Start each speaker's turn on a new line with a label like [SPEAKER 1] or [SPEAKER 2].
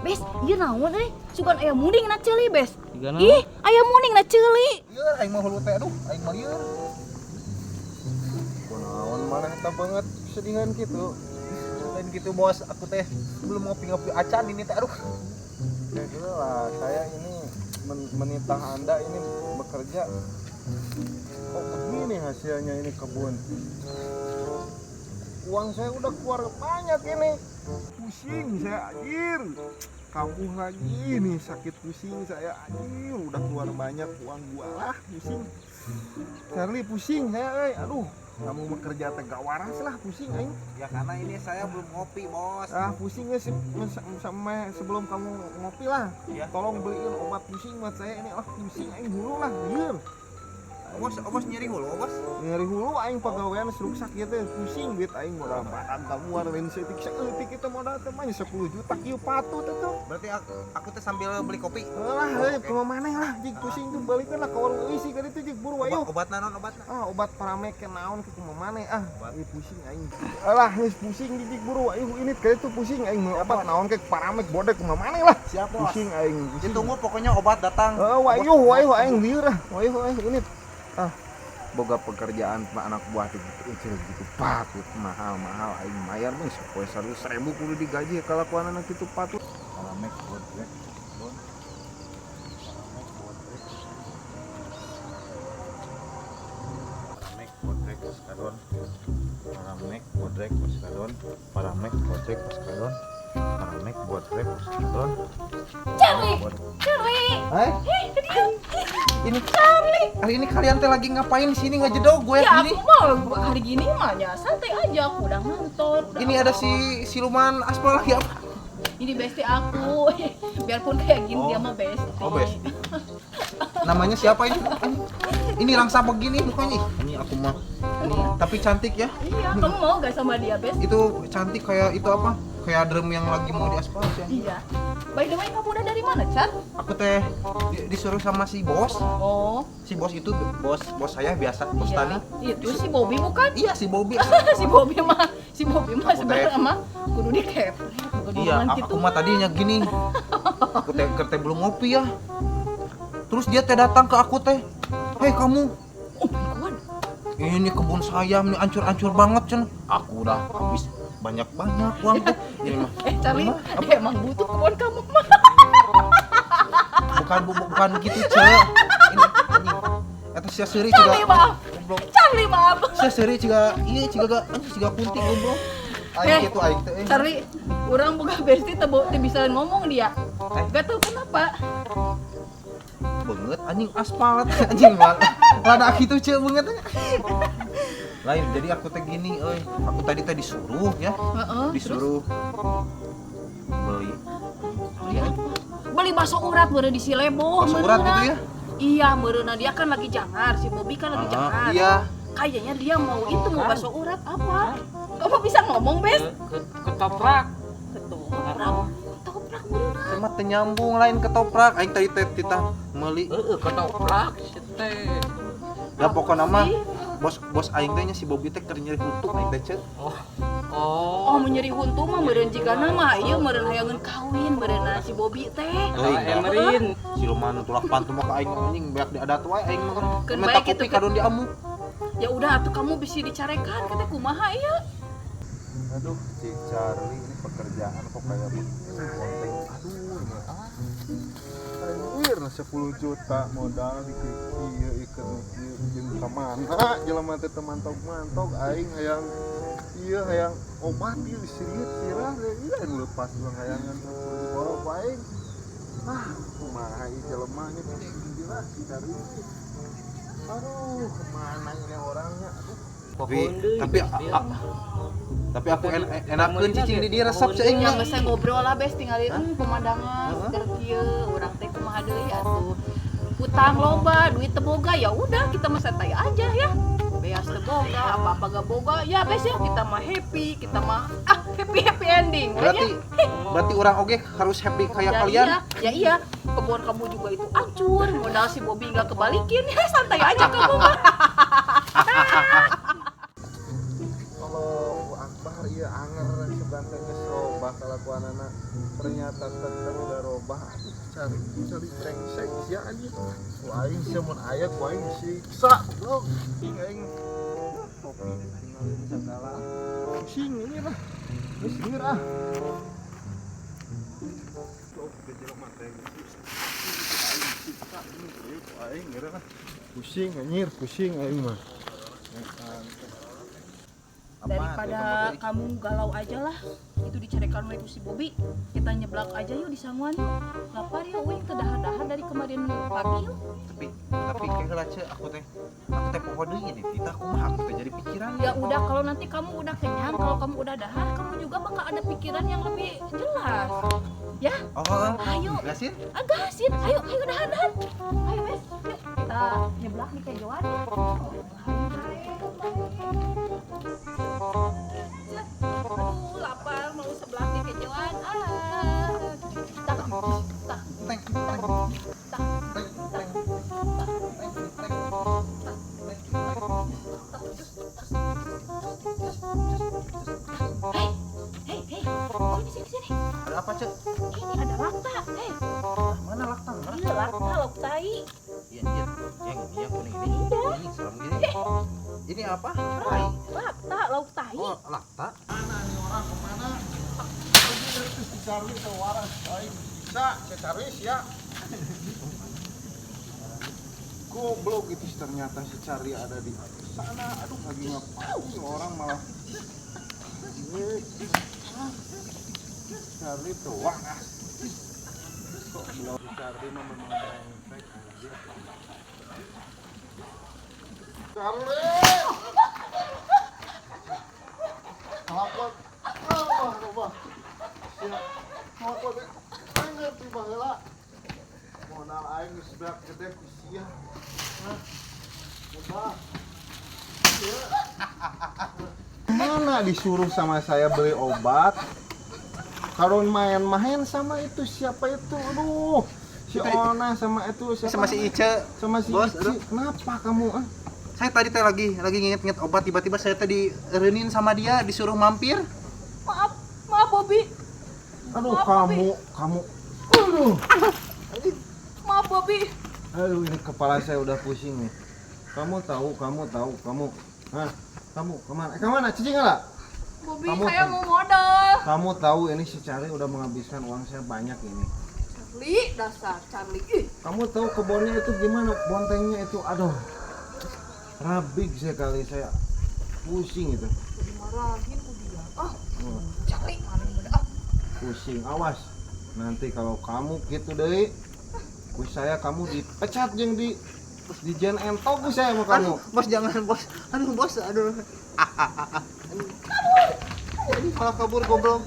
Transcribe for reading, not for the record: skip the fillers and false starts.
[SPEAKER 1] Bes, ieu naon euy? Sugan aya munding na ceuli, Bes.
[SPEAKER 2] Digana.
[SPEAKER 1] Ih, aya munding na ceuli.
[SPEAKER 3] Ieu aing mah hulu teh aduh, aing mah lieur. Kunaon maneh eta banget sedihan kitu. Dan gitu bos, aku teh belum ngopi-ngopi acan ini teh aduh. Ya lah, saya ini menitah Anda ini bekerja. Kok begini hasilnya ini kebun? Uang saya udah keluar banyak ini. Pusing saya anjir. Kambuh lagi nih, sakit pusing saya anjir. Udah keluar banyak uang gua lah, pusing. Charlie pusing saya, aduh. Kamu bekerja tegak waras lah, pusing aing.
[SPEAKER 4] Ya karena ini saya belum ngopi, Bos.
[SPEAKER 3] Ah, pusingnya sampai sebelum kamu ngopi lah.
[SPEAKER 4] Ya.
[SPEAKER 3] Tolong beliin obat pusing buat saya ini. Ah, pusing aing dulu lah, lieur.
[SPEAKER 4] Bos nyeri hulu, Bos.
[SPEAKER 3] Nyeri hulu aing pagawean seruksak ieu teh pusing duit aing modal badan kamu lain seutik saeutik kita modal teh mah 10 juta kieu patut eta.
[SPEAKER 4] Berarti aku teh sambil beli kopi.
[SPEAKER 3] Lah heuh kumaha maneh lah jig pusing tuh balikeun lah ka warung euy si ka ditu jig buru ayo.
[SPEAKER 4] Obat naon obatna?
[SPEAKER 3] Ah obat paramek ke naon ke kumaha maneh ah. Ieu pusing aing. Alah geus pusing jig buru ayo ini ka ditu pusing aing mau obat naon ke paramek bodek kumaha maneh lah.
[SPEAKER 4] Siap, Bos.
[SPEAKER 3] Pusing aing.
[SPEAKER 4] Ditunggu pokoknya obat datang.
[SPEAKER 3] Wayuh aing lieur ah. Wayuh ini. Ah, boga pekerjaan anak buah tuh gitu patut mahal aing mayar mah sapoe 100.000 kudu digaji kalakuan anak kitu patut. Paramek bodrek.
[SPEAKER 2] Paramek bodrek paskadon. Paramek bodrek paskadon. Paramek bodrek paskadon. Paramek bodrek paskadon.
[SPEAKER 1] Charlie. Charlie.
[SPEAKER 4] Hai. Ini Charlie. Hari ini kalian teh lagi ngapain di sini ngejedog gue
[SPEAKER 1] Ya
[SPEAKER 4] gini?
[SPEAKER 1] aku mah hari gini mah ya santai aja, aku udah ngantor.
[SPEAKER 4] Ini ada si siluman aspal lagi apa?
[SPEAKER 1] Ini bestie aku. Biarpun kayak gini dia mah bestie.
[SPEAKER 4] Oh, bestie. Namanya siapa ini? Ini rangsa begini mukanya. Ini aku mah. Ini tapi cantik ya.
[SPEAKER 1] Iya, kamu mau gak sama dia, Bes?
[SPEAKER 4] Itu cantik kayak itu apa? Kayak drum yang lagi mau diaspal ya.
[SPEAKER 1] Iya. By the way, kamu udah dari mana, Chan?
[SPEAKER 4] Aku teh disuruh sama si bos.
[SPEAKER 1] Oh,
[SPEAKER 4] Si bos itu bos saya biasa, bos
[SPEAKER 1] iya.
[SPEAKER 4] tani.
[SPEAKER 1] Itu si Bobby bukan?
[SPEAKER 4] Iya si Bobby.
[SPEAKER 1] si Bobby mah
[SPEAKER 4] Aku
[SPEAKER 1] sebenarnya mah kudu dikepre. Kudu
[SPEAKER 4] Iya,
[SPEAKER 1] dengan
[SPEAKER 4] aku
[SPEAKER 1] gitu.
[SPEAKER 4] mah tadinya gini. Aku teh belum ngopi ya. Terus dia teh datang ke aku teh. Hei kamu,
[SPEAKER 1] Oh my God.
[SPEAKER 4] ini kebun saya ini ancur-ancur banget Cen. Aku udah habis banyak-banyak uang tuh. Ini mah.
[SPEAKER 1] Charlie,
[SPEAKER 4] Ini mah,
[SPEAKER 1] dia emang butuh kebun kamu mah.
[SPEAKER 4] bukan gitu, Cek. Ini eta sia seuri
[SPEAKER 1] Charlie,
[SPEAKER 4] juga.
[SPEAKER 1] maaf.
[SPEAKER 4] Goblok.
[SPEAKER 1] Charlie, maaf.
[SPEAKER 4] Sia seuri juga ieu ciga kunti goblok. Aing kitu aing teh.
[SPEAKER 1] Charlie, orang boga bestie teu bisa ngomong dia. Gak tahu kenapa.
[SPEAKER 4] Banget anjing aspal anjing lada kitu Cek banget. Lain jadi aku teh gini euy. Aku tadi teh disuruh ya.
[SPEAKER 1] Heeh.
[SPEAKER 4] Disuruh beli
[SPEAKER 1] Beli bakso urat beure di Silebo.
[SPEAKER 4] bakso urat gitu ya.
[SPEAKER 1] Iya, beurena dia kan lagi jangar, si Bobby kan lagi jangar.
[SPEAKER 4] Iya.
[SPEAKER 1] Kayaknya dia mau itu mau bakso urat apa? Kamu bisa ngomong, Bes?
[SPEAKER 2] Ketoprak.
[SPEAKER 1] Ketoprak. Ketoprak beurena.
[SPEAKER 4] Cuma teu nyambung lain ketoprak. Aing tadi teh titah meuli.
[SPEAKER 2] Ketoprak teh.
[SPEAKER 4] Ya pokoknya mah bos aing teh nya si Bobby teh keur nyeri hutuk aing teh Cek.
[SPEAKER 1] Oh, menyeri huntu mah meureun jigana mah ieu meureun hayangeun kawin beurena si Bobby teh.
[SPEAKER 2] Emerin.
[SPEAKER 4] Siluman tulak pantu mah ka aing anjing beak diadat wae aing mah kan.
[SPEAKER 1] Keun
[SPEAKER 4] Minta
[SPEAKER 1] bae kitu,
[SPEAKER 4] kopi kadon diamu.
[SPEAKER 1] Ya udah atuh kamu bisa dicarekan kita kumaha ieu.
[SPEAKER 3] Aduh, si Charlie ini pekerjaan kok kayak begini konten. Aduh, ini anjir 10 juta modal di kieu ieu jeung ka mana jelema teh teu mantog-mantog aing hayang ieu hayang obat ieu serius sirah ieu anu lepas uang hayangan 10 juta aing. Ah, kumaha ieu jelema nya teh gila si Charlie. Aduh, kemana ini orangnya? Aduh.
[SPEAKER 4] Tapi aku enakeun cicing di dia resep ceuing
[SPEAKER 1] Ya
[SPEAKER 4] mah.
[SPEAKER 1] geus ngobrol lah bes tinggalin pemandangan keur kieu urang teh kumaha deui atuh. Utang loba, duit teu boga ya udah kita mah santai aja ya. Beas teu boga, apa-apa gak boga. Ya bes ya kita mah happy, kita mah happy ending.
[SPEAKER 4] Berarti orang oge harus happy kayak
[SPEAKER 1] Ya
[SPEAKER 4] kalian.
[SPEAKER 1] iya, ya iya. Kebun kamu juga itu hancur, modal si Bobby gak kebalikin. Ya santai aja kamu mah.
[SPEAKER 3] Kalau Akbar iya anger sebentar geus bakal kelakuan anak ternyata tetap darobah. Aduh, cari brengsek sia anjing. Ku aing sia mun aya ku aing siksa goblok. Aing kopi tinggalin segala. Pusing ini lah. Geus ngeur ah. Goblok kecil mah teh. Aing siksa ini ku aing ngeur lah. Pusing anjir, pusing aing mah.
[SPEAKER 1] Daripada kamu galau aja lah, itu dicarikan oleh si Bobi. Kita nyeblak aja yuk di Sanguan yuk. Lapar yuk, weh kedahan-dahan dari kemarin pagi yuk.
[SPEAKER 4] Tapi kayak heula ce aku teh poho deui ini kita kumaha aku teh jadi pikiran.
[SPEAKER 1] Ya udah, kalau nanti kamu udah kenyang, kalau kamu udah dahar, kamu juga bakal ada pikiran yang lebih jelas. Ya? Ayo.
[SPEAKER 4] Gasin?
[SPEAKER 1] Gasin. Ayo dahan-dahan. Ayo wes, yuk kita nyeblak di kejoan ya. Aduh, lapar mau sebelah di kejoan. Hei, sini.
[SPEAKER 4] Ada apa cek?
[SPEAKER 1] Ini ada lakta.
[SPEAKER 4] Mana lakta?
[SPEAKER 1] Iya, lakta, lauk tai.
[SPEAKER 4] Iya yang kuning ini. Ini serem gini. Ini apa?
[SPEAKER 1] Lakta, lauk tai.
[SPEAKER 4] Oh, lakta.
[SPEAKER 3] Mana nih orang kemana? Si Charlie ke waras aing bisa Charlie ya. Goblok itu ternyata si Charlie ada di sana. Aduh lagi ngapain orang malah. Charlie tuh waras. Kok belum si Charlie mah memang brengsek anjir. Charlie! Kelakon. Coba. Siap. Kelakon. Aing ngerti baheula. Modal aing geus beak gede sia. Hah? Coba. Mana disuruh sama saya beli obat? Kalau main-main sama itu siapa itu? Aduh. Si Ona sama itu siapa?
[SPEAKER 4] Sama si Ice.
[SPEAKER 3] Sama si
[SPEAKER 4] Bos,
[SPEAKER 3] Ice.
[SPEAKER 4] aduh.
[SPEAKER 3] Kenapa kamu?
[SPEAKER 4] Saya tadi teh lagi nginget-nginget obat, tiba-tiba saya tadi renin sama dia disuruh mampir.
[SPEAKER 1] Maaf Bobi.
[SPEAKER 3] Aduh,
[SPEAKER 1] Maaf,
[SPEAKER 3] kamu. Aduh.
[SPEAKER 1] Maaf Bobi.
[SPEAKER 3] Aduh, ini kepala saya udah pusing nih. Kamu tahu. Hah? Kamu kemana? Cici nggak?
[SPEAKER 1] Bobi,
[SPEAKER 3] Kamu
[SPEAKER 1] saya
[SPEAKER 3] tahu.
[SPEAKER 1] mau modal.
[SPEAKER 3] Kamu tahu ini si Charlie udah menghabiskan uang saya banyak ini.
[SPEAKER 1] Charlie, dasar Charlie. Ih,
[SPEAKER 3] Kamu tahu kebunnya itu gimana? Bontengnya itu, aduh. Rabik sekali saya. Pusing itu.
[SPEAKER 1] dimarahin ku dia.
[SPEAKER 3] Oh,
[SPEAKER 1] Charlie, mana udah.
[SPEAKER 3] pusing. Awas. Nanti kalau kamu gitu deh, ku saya kamu dipecat yang di Jen Entok ku saya sama kamu.
[SPEAKER 4] Bos jangan bos. Aduh bos, aduh. Ini malah kabur goblok.